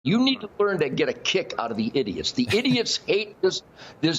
You need to learn to get a kick out of the idiots. The idiots hate this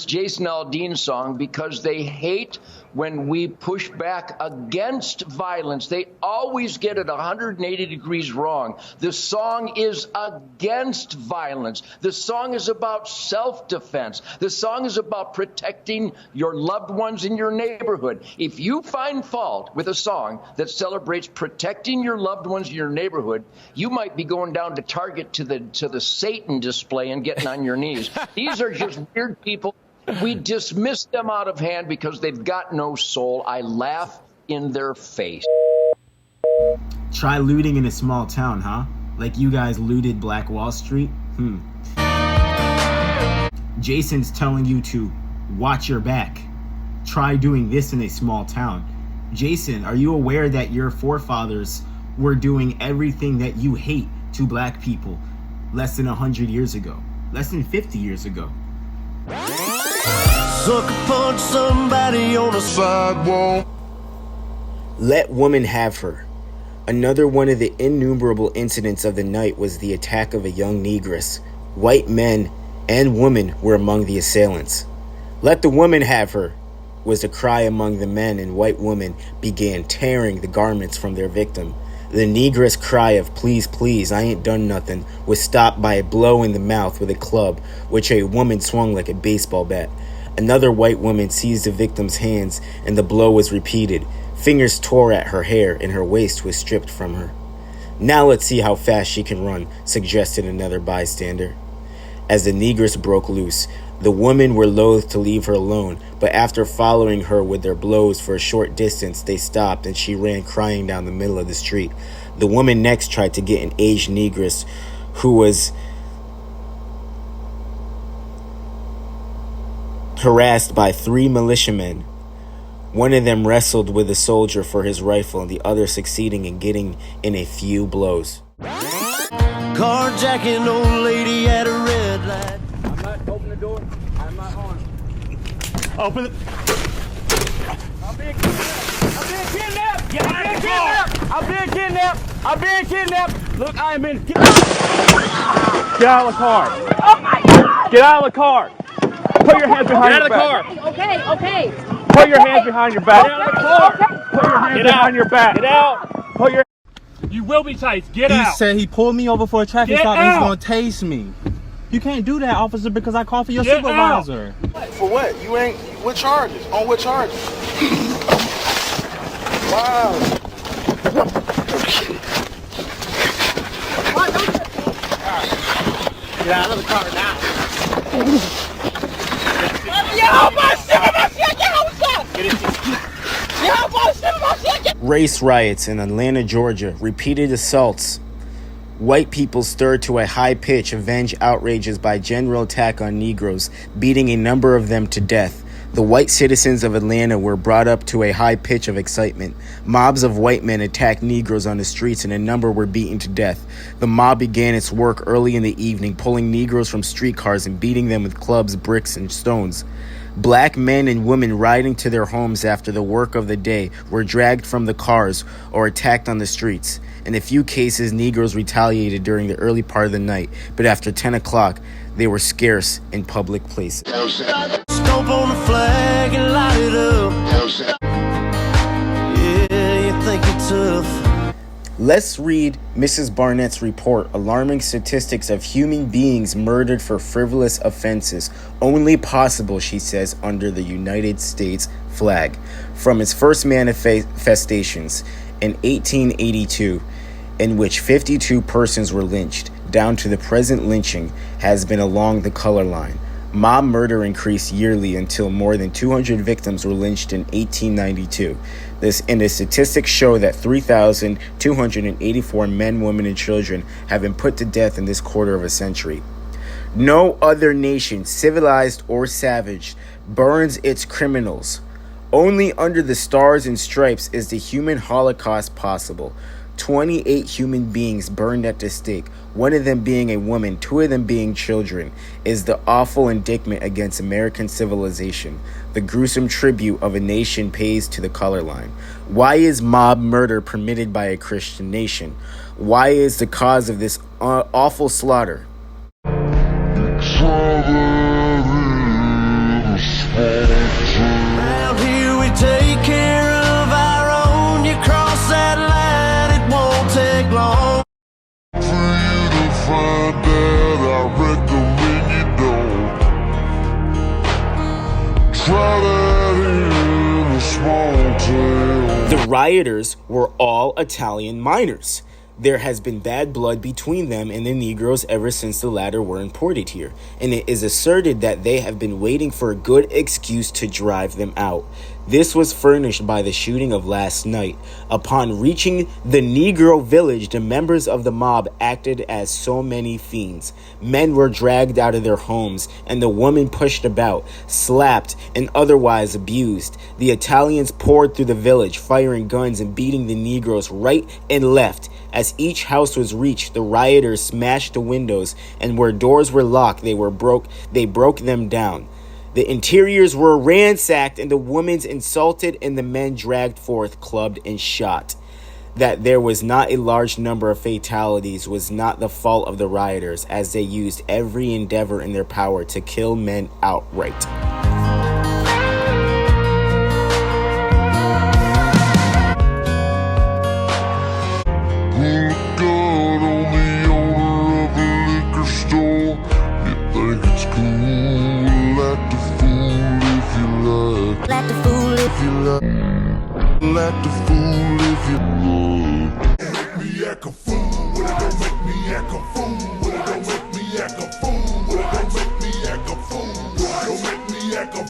Jason Aldean song because they hate when we push back against violence. They always get it 180 degrees wrong. The song is against violence. The song is about self-defense. The song is about protecting your loved ones in your neighborhood. If you find fault with a song that celebrates protecting your loved ones in your neighborhood, you might be going down to Target to the Satan display and getting on your knees. These are just weird people. We dismiss them out of hand because they've got no soul. I laugh in their face. Try looting in a small town, huh? Like you guys looted Black Wall Street? Jason's telling you to watch your back. Try doing this in a small town. Jason, are you aware that your forefathers were doing everything that you hate to black people less than 100 years ago? Less than 50 years ago. Sucker punch somebody on the sidewalk. Let woman have her. Another one of the innumerable incidents of the night was the attack of a young negress. White men and women were among the assailants. Let the woman have her was the cry among the men, and white women began tearing the garments from their victim. The negress cry of "please, please, I ain't done nothing" was stopped by a blow in the mouth with a club, which a woman swung like a baseball bat. Another white woman seized the victim's hands, and the blow was repeated. Fingers tore at her hair, and her waist was stripped from her. "Now let's see how fast she can run," suggested another bystander. As the negress broke loose, the women were loath to leave her alone, but after following her with their blows for a short distance, they stopped and she ran crying down the middle of the street. The woman next tried to get an aged negress who was harassed by 3 militiamen. One of them wrestled with a soldier for his rifle, and the other succeeding in getting in a few blows. Carjacking old lady at a red light. I'm not open the door. I'm not on. Open it. I'm being kidnapped. I'm being kidnapped. I'm being kidnapped. I'm being kidnapped. Look, I am in. Get out of the car. Oh my God! Get out of the car. Put your hands behind your back. Okay. Put your hands behind your back. Get out of the car. Put your hands behind your back. Get out. Put your. You will be tased. Get He out. said he pulled me over for a traffic Get stop and he's out. gonna tase me. You can't do that, officer, because I called for your Get supervisor. For what? You ain't. What charges? On what charges? Wow. Get out of the car now. Race riots in Atlanta, Georgia, repeated assaults. White people stirred to a high pitch avenge outrages by general attack on Negroes, beating a number of them to death. The white citizens of Atlanta were brought up to a high pitch of excitement. Mobs of white men attacked Negroes on the streets, and a number were beaten to death. The mob began its work early in the evening, pulling Negroes from streetcars and beating them with clubs, bricks, and stones. Black men and women riding to their homes after the work of the day were dragged from the cars or attacked on the streets. In a few cases, Negroes retaliated during the early part of the night, but after 10 o'clock, they were scarce in public places. Stomp on the flag and light it up. Yeah, you think you're tough. Let's read Mrs. Barnett's report, alarming statistics of human beings murdered for frivolous offenses, only possible, she says, under the United States flag. From its first manifestations in 1882, in which 52 persons were lynched, down to the present lynching has been along the color line. Mob murder increased yearly until more than 200 victims were lynched in 1892. The statistics show that 3,284 men, women, and children have been put to death in this quarter of a century. No other nation, civilized or savage, burns its criminals. Only under the stars and stripes is the human holocaust possible. 28 human beings burned at the stake, one of them being a woman, 2 of them being children, is the awful indictment against American civilization, the gruesome tribute of a nation pays to the color line. Why is mob murder permitted by a Christian nation? Why is the cause of this awful slaughter? Around here we take care of our own. You cross that line, it won't take long for you to find that. I recommend you don't try that in a small town. The rioters were all Italian miners. There has been bad blood between them and the Negroes ever since the latter were imported here, and it is asserted that they have been waiting for a good excuse to drive them out. This was furnished by the shooting of last night. Upon reaching the Negro village, the members of the mob acted as so many fiends. Men were dragged out of their homes, and the women pushed about, slapped, and otherwise abused. The Italians poured through the village, firing guns and beating the Negroes right and left. As each house was reached, the rioters smashed the windows, and where doors were locked, they broke them down. The interiors were ransacked, and the women insulted, and the men dragged forth, clubbed, and shot. That there was not a large number of fatalities was not the fault of the rioters, as they used every endeavor in their power to kill men outright. Like the fool if you love. Like the fool if you love. Make me act a fool, but it don't make me